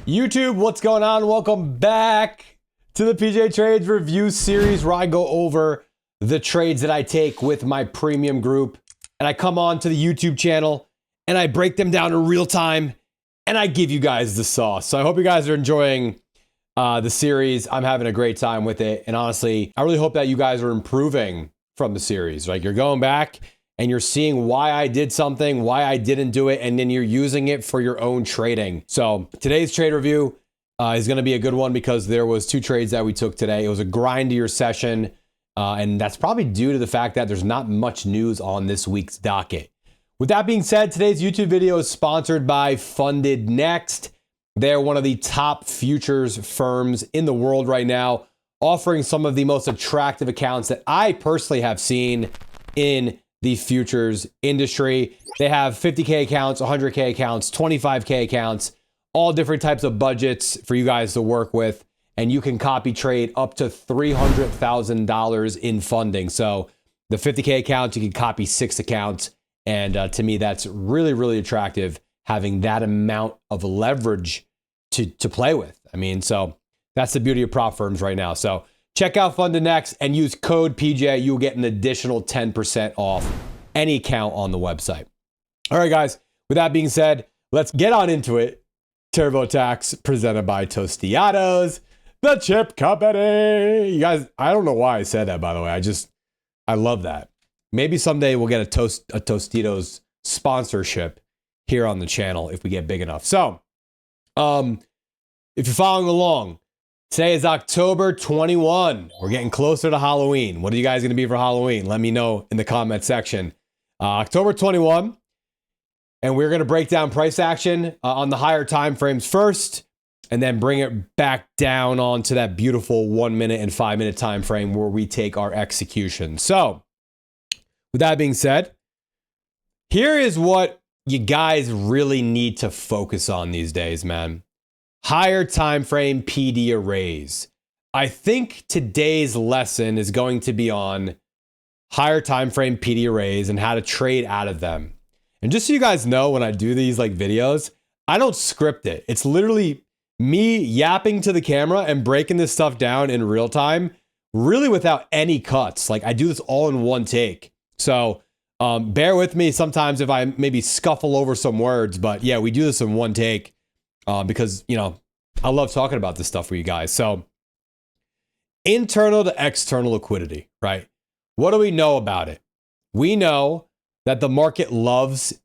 YouTube, what's going on? Welcome back to the PJTrades review series where I go over the trades that I take with my premium group. And I come on to the YouTube channel and I break them down in real time and I give you guys the sauce. So I hope you guys are enjoying the series. I'm having a great time with it. And honestly, I really hope that you guys are improving from the series. Like you're going back and you're seeing why I did something, why I didn't do it, and then you're using it for your own trading. So today's trade review is going to be a good one because there was two trades that we took today. It was a grindier session, and that's probably due to the fact that there's not much news on this week's docket. With that being said, today's YouTube video is sponsored by Funded Next. They're one of the top futures firms in the world right now, offering some of the most attractive accounts that I personally have seen in the futures industry. They have 50K accounts, 100K accounts, 25K accounts, all different types of budgets for you guys to work with. And you can copy trade up to $300,000 in funding. So the 50K accounts, you can copy 6 accounts. And to me, that's really, really attractive, having that amount of leverage to play with. I mean, so that's the beauty of prop firms right now. So check out Funded Next and use code PJ. You'll get an additional 10% off any account on the website. All right, guys, with that being said, let's get on into it. TurboTax presented by Tostiados, the chip company. You guys, I don't know why I said that, by the way. I love that. Maybe someday we'll get a Tostitos sponsorship here on the channel if we get big enough. So, if you're following along, today is October 21. We're getting closer to Halloween. What are you guys going to be for Halloween? Let me know in the comment section. October 21. And we're going to break down price action on the higher time frames first, and then bring it back down onto that beautiful 1 minute and 5 minute time frame where we take our execution. So, with that being said, here is what you guys really need to focus on these days, man. Higher time frame PD arrays. I think today's lesson is going to be on higher time frame PD arrays and how to trade out of them. And just so you guys know, when I do these like videos, I don't script it. It's literally me yapping to the camera and breaking this stuff down in real time, really without any cuts. Like I do this all in one take. So bear with me sometimes if I maybe scuffle over some words, but yeah, we do this in one take. Because, you know, I love talking about this stuff for you guys. So internal to external liquidity, right? What do we know about it? We know that the market loves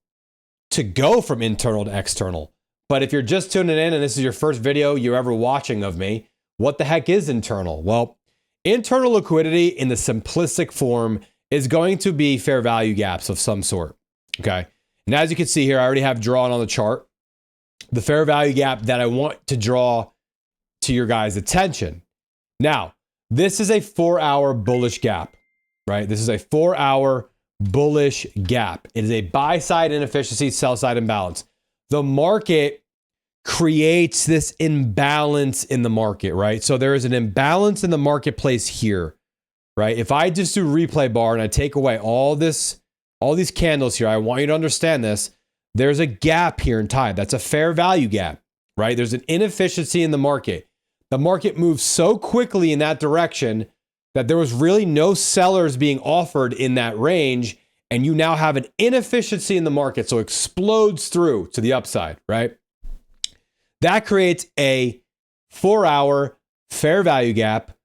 to go from internal to external. But if you're just tuning in and this is your first video you're ever watching of me, what the heck is internal? Well, internal liquidity in the simplistic form is going to be fair value gaps of some sort, okay? And as you can see here, I already have drawn on the chart the fair value gap that I want to draw to your guys' attention. Now, this is a 4-hour bullish gap, right? This is a 4-hour bullish gap. It is a buy-side inefficiency, sell-side imbalance. The market creates this imbalance in the market, right? So there is an imbalance in the marketplace here, right? If I just do replay bar and I take away all these candles here, I want you to understand this. There's a gap here in time. That's a fair value gap, right? There's an inefficiency in the market. The market moves so quickly in that direction that there was really no sellers being offered in that range. And you now have an inefficiency in the market. So it explodes through to the upside, right? That creates a 4-hour fair value gap,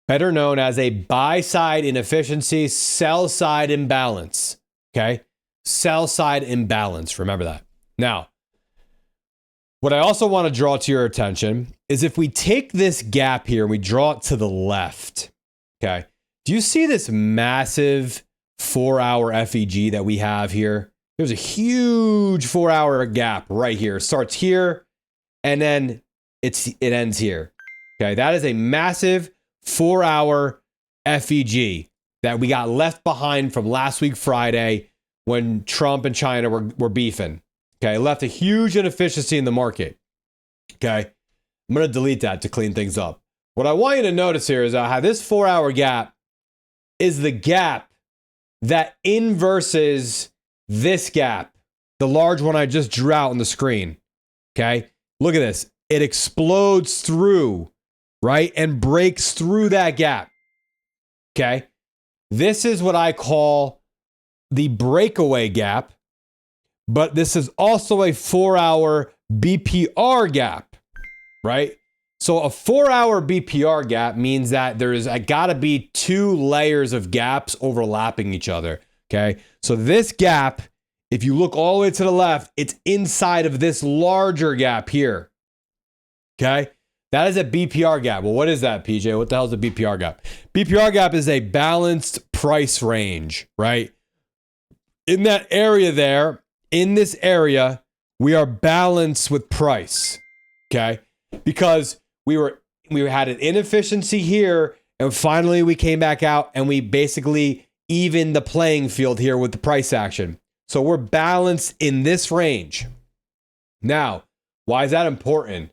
better known as a buy-side inefficiency, sell-side imbalance, okay? Sell-side imbalance. Remember that. Now, what I also want to draw to your attention is if we take this gap here and we draw it to the left, okay? Do you see this massive 4-hour FEG that we have here? There's a huge 4-hour gap right here. It starts here and then it ends here. Okay, that is a massive 4-hour FEG that we got left behind from last week Friday when Trump and China were beefing. Okay, left a huge inefficiency in the market. Okay, I'm going to delete that to clean things up. What I want you to notice here is how this 4-hour gap is the gap that inverses this gap, the large one I just drew out on the screen. Okay, look at this. it explodes through, right? And breaks through that gap. Okay. This is what I call the breakaway gap, but this is also a 4-hour BPR gap, right? So a 4-hour BPR gap means that there's gotta be 2 layers of gaps overlapping each other, okay? So this gap, if you look all the way to the left, it's inside of this larger gap here, okay? That is a BPR gap. Well, what is that, PJ? What the hell is a BPR gap? BPR gap is a balanced price range, right? In that area there, in this area, we are balanced with price, okay? Because we had an inefficiency here, and finally we came back out and we basically evened the playing field here with the price action. So we're balanced in this range. Now, why is that important?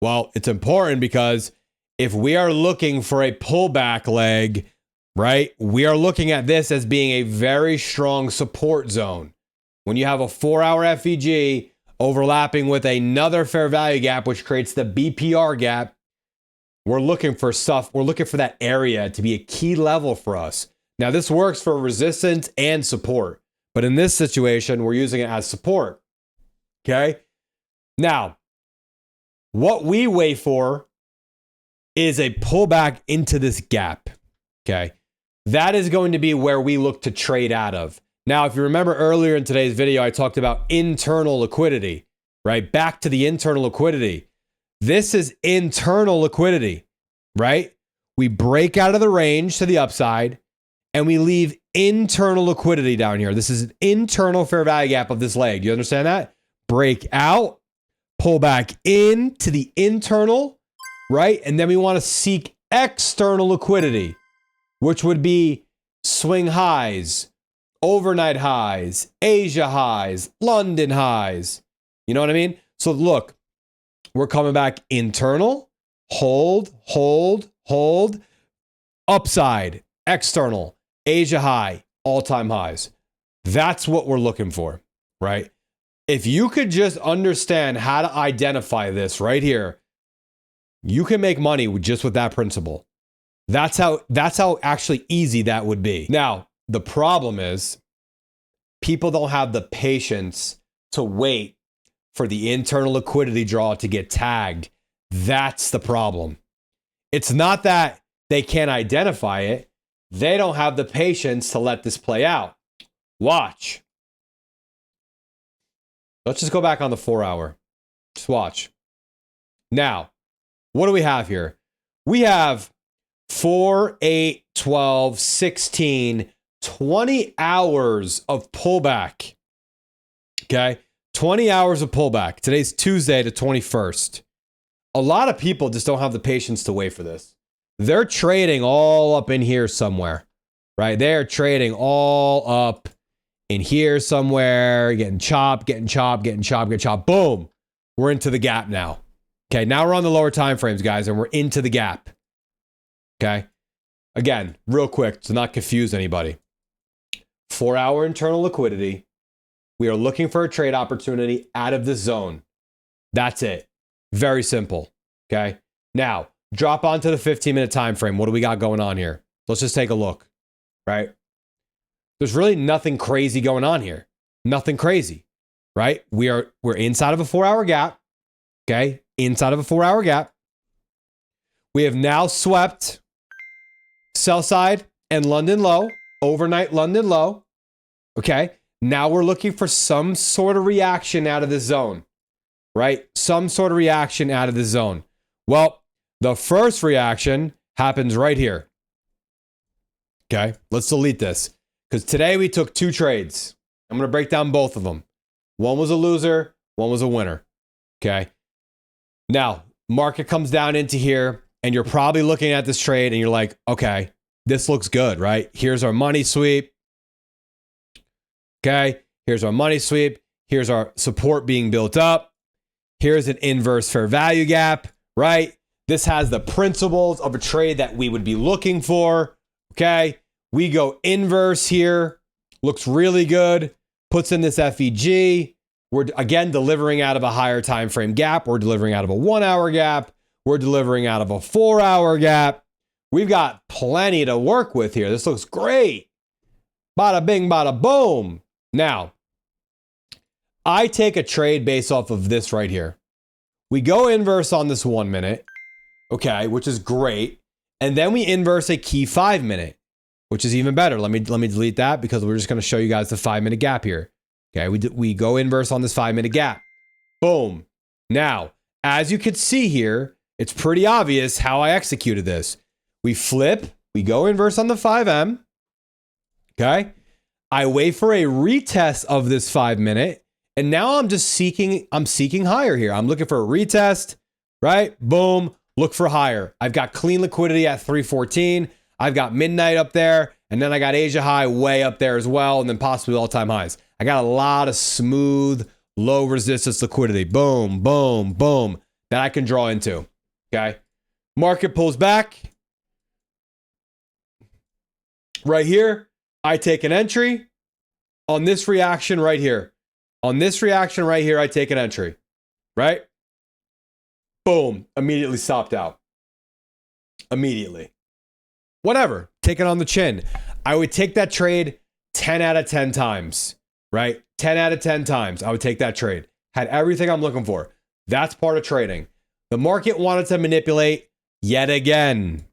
Well, it's important because if we are looking for a pullback leg, right, we are looking at this as being a very strong support zone. When you have a 4-hour FEG overlapping with another fair value gap, which creates the BPR gap, we're looking for stuff. We're looking for that area to be a key level for us. Now, this works for resistance and support, but in this situation, we're using it as support. Okay. Now, what we wait for is a pullback into this gap. Okay. That is going to be where we look to trade out of. Now, if you remember earlier in today's video, I talked about internal liquidity, right? Back to the internal liquidity. This is internal liquidity, right? We break out of the range to the upside and we leave internal liquidity down here. This is an internal fair value gap of this leg. Do you understand that? Break out, pull back in to the internal, right? And then we want to seek external liquidity, which would be swing highs, overnight highs, Asia highs, London highs. You know what I mean? So look, we're coming back internal, hold, upside, external, Asia high, all-time highs. That's what we're looking for, right? If you could just understand how to identify this right here, you can make money just with that principle. That's how actually easy that would be. Now, the problem is people don't have the patience to wait for the internal liquidity draw to get tagged. That's the problem. It's not that they can't identify it. They don't have the patience to let this play out. Watch. Let's just go back on the 4-hour. Just watch. Now, what do we have here? We have 4, 8, 12, 16, 20 hours of pullback. Okay? 20 hours of pullback. Today's Tuesday, the 21st. A lot of people just don't have the patience to wait for this. They're trading all up in here somewhere, right? They're trading all up in here somewhere, getting chopped. Boom. We're into the gap now. Okay, now we're on the lower time frames, guys, and we're into the gap. Okay? Again, real quick to not confuse anybody. 4-hour internal liquidity. We are looking for a trade opportunity out of the zone. That's it. Very simple. Okay? Now, drop onto the 15-minute time frame. What do we got going on here? Let's just take a look. Right? There's really nothing crazy going on here. Nothing crazy. Right? We're inside of a 4-hour gap. Okay? Inside of a 4-hour gap. We have now swept sell side and London low, overnight London low. Okay? Now we're looking for some sort of reaction out of this zone, right? Some sort of reaction out of the zone. Well, the first reaction happens right here. Okay, let's delete this because today we took 2 trades. I'm going to break down both of them. One was a loser, one was a winner. Okay. Now, market comes down into here and you're probably looking at this trade and you're like, okay, this looks good, right? Here's our money sweep. Okay, here's our money sweep. Here's our support being built up. Here's an inverse fair value gap, right? This has the principles of a trade that we would be looking for. Okay, we go inverse here. Looks really good. Puts in this FEG. We're again delivering out of a higher time frame gap. We're delivering out of a 1 hour gap. We're delivering out of a 4 hour gap. We've got plenty to work with here. This looks great. Bada bing, bada boom. Now, I take a trade based off of this right here. We go inverse on this 1 minute, okay, which is great. And then we inverse a key 5 minute, which is even better. Let me delete that because we're just going to show you guys the 5 minute gap here. Okay, we go inverse on this 5 minute gap. Boom. Now, as you can see here, it's pretty obvious how I executed this. We flip, we go inverse on the 5M. Okay. I wait for a retest of this 5 minute. And now I'm seeking higher here. I'm looking for a retest, right? Boom. Look for higher. I've got clean liquidity at 314. I've got midnight up there. And then I got Asia high way up there as well. And then possibly all-time highs. I got a lot of smooth, low resistance liquidity. Boom, boom, boom. That I can draw into. Okay. Market pulls back. Right here, I take an entry on this reaction right here. On this reaction right here, I take an entry, right? Boom, immediately stopped out. Immediately. Whatever, take it on the chin. I would take that trade 10 out of 10 times, right? 10 out of 10 times, I would take that trade. Had everything I'm looking for. That's part of trading. The market wanted to manipulate yet again,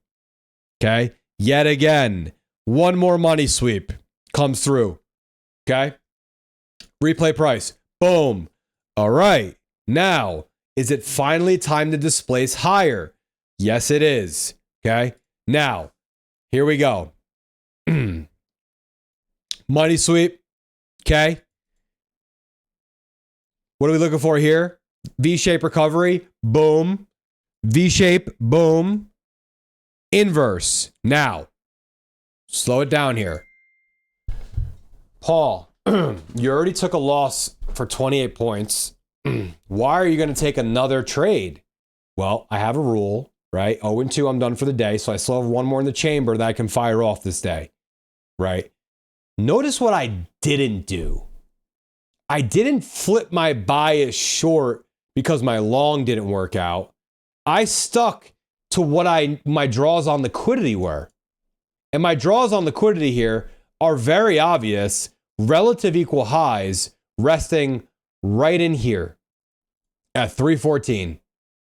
okay? Yet again. One more money sweep comes through, okay? Replay price, boom. All right, now, is it finally time to displace higher? Yes, it is, okay? Now, here we go. Money sweep, okay? What are we looking for here? V-shape recovery, boom. V-shape, boom. Inverse, now. Slow it down here. Paul, you already took a loss for 28 points. Why are you going to take another trade? Well, I have a rule, right? 0-2, I'm done for the day. So I still have one more in the chamber that I can fire off this day, right? Notice what I didn't do. I didn't flip my bias short because my long didn't work out. I stuck to what my draws on liquidity were. And my draws on liquidity here are very obvious. Relative equal highs resting right in here at 314,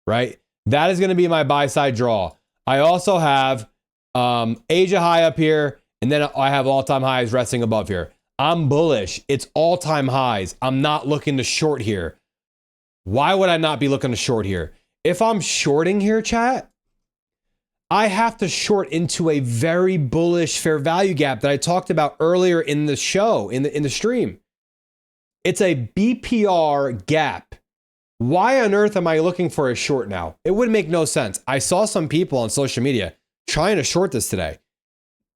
right? That is going to be my buy side draw. I also have Asia high up here, and then I have all-time highs resting above here. I'm bullish. It's all-time highs. I'm not looking to short here. Why would I not be looking to short here? If I'm shorting here, chat, I have to short into a very bullish fair value gap that I talked about earlier in the show, in the stream. It's a BPR gap. Why on earth am I looking for a short now? It would make no sense. I saw some people on social media trying to short this today.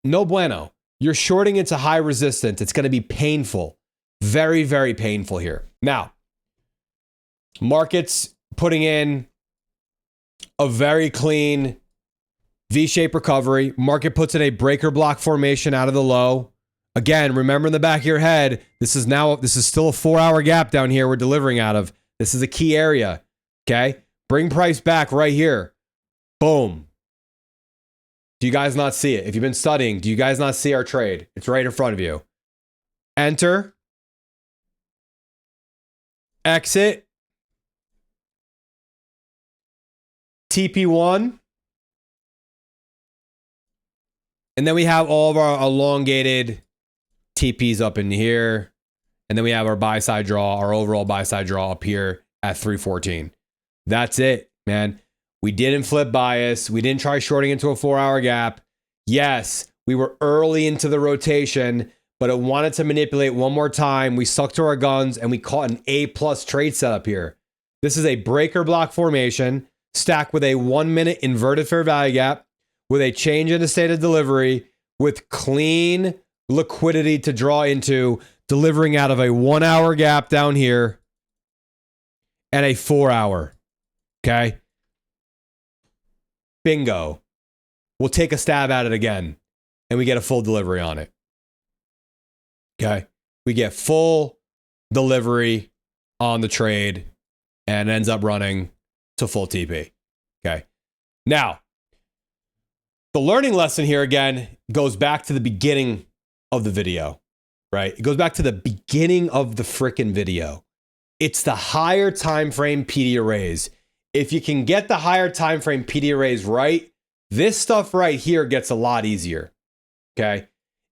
No bueno. You're shorting into high resistance. It's going to be painful. Very, very painful here. Now, market's putting in a very clean V-shaped recovery. Market puts in a breaker block formation out of the low. Again, remember in the back of your head, this is still a 4 hour gap down here we're delivering out of. This is a key area. Okay. Bring price back right here. Boom. Do you guys not see it? If you've been studying, do you guys not see our trade? It's right in front of you. Enter. Exit. TP1. And then we have all of our elongated TPs up in here. And then we have our buy side draw, our overall buy side draw up here at 314. That's it, man. We didn't flip bias. We didn't try shorting into a 4 hour gap. Yes, we were early into the rotation, but it wanted to manipulate one more time. We stuck to our guns and we caught an A+ trade setup here. This is a breaker block formation stacked with a 1 minute inverted fair value gap, with a change in the state of delivery, with clean liquidity to draw into, delivering out of a 1 hour gap down here and a 4 hour. Okay. Bingo. We'll take a stab at it again and we get a full delivery on it. Okay. We get full delivery on the trade and ends up running to full TP. Okay. Now, the learning lesson here again goes back to the beginning of the video, right? It goes back to the beginning of the frickin' video. It's the higher time frame PD arrays. If you can get the higher time frame PD arrays right, this stuff right here gets a lot easier. Okay.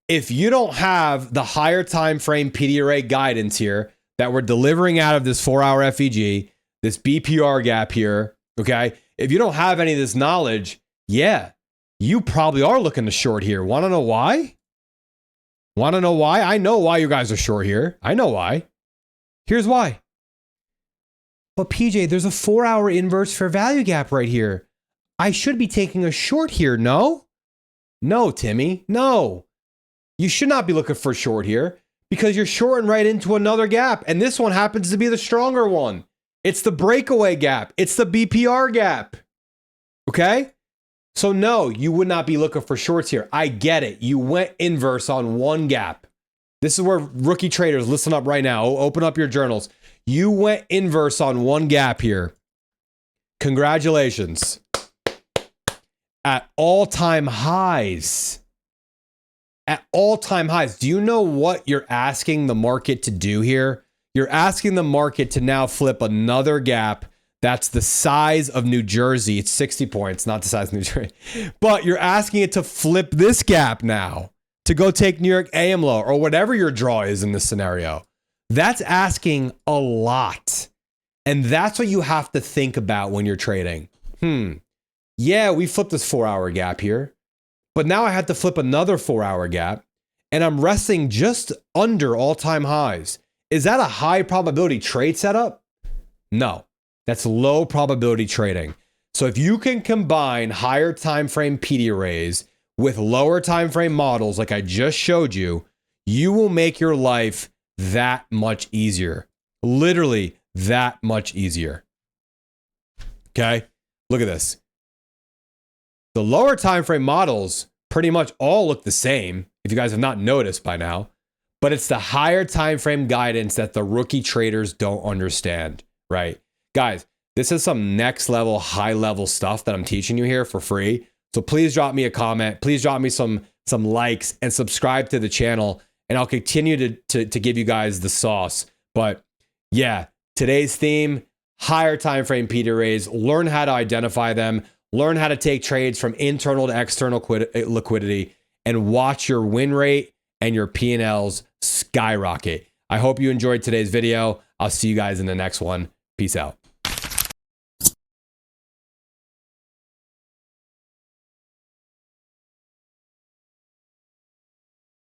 If you don't have the higher time frame PD array guidance here that we're delivering out of this 4-hour FEG, this BPR gap here, okay? If you don't have any of this knowledge, yeah, you probably are looking to short here. Want to know why? Want to know why? I know why you guys are short here. I know why. Here's why. But PJ, there's a 4-hour inverse fair value gap right here. I should be taking a short here, no? No, Timmy, no. You should not be looking for a short here because you're shorting right into another gap. And this one happens to be the stronger one. It's the breakaway gap. It's the BPR gap. Okay? So no, you would not be looking for shorts here. I get it. You went inverse on one gap. This is where rookie traders, listen up right now. Open up your journals. You went inverse on one gap here. Congratulations. At all-time highs. At all-time highs. Do you know what you're asking the market to do here? You're asking the market to now flip another gap that's the size of New Jersey. It's 60 points, not the size of New Jersey. But you're asking it to flip this gap now to go take New York AM low or whatever your draw is in this scenario. That's asking a lot. And that's what you have to think about when you're trading. Yeah, we flipped this 4-hour gap here. But now I had to flip another 4-hour gap, and I'm resting just under all-time highs. Is that a high probability trade setup? No, that's low probability trading. So if you can combine higher time frame PD arrays with lower time frame models like I just showed you, you will make your life that much easier. Literally that much easier. Okay, look at this. The lower time frame models pretty much all look the same, if you guys have not noticed by now, but it's the higher time frame guidance that the rookie traders don't understand, right? Guys, this is some next level, high level stuff that I'm teaching you here for free. So please drop me a comment, please drop me some likes and subscribe to the channel, and I'll continue to give you guys the sauce. But yeah, today's theme, higher time frame PD arrays, learn how to identify them. Learn how to take trades from internal to external liquidity and watch your win rate and your P&Ls skyrocket. I hope you enjoyed today's video. I'll see you guys in the next one. Peace out.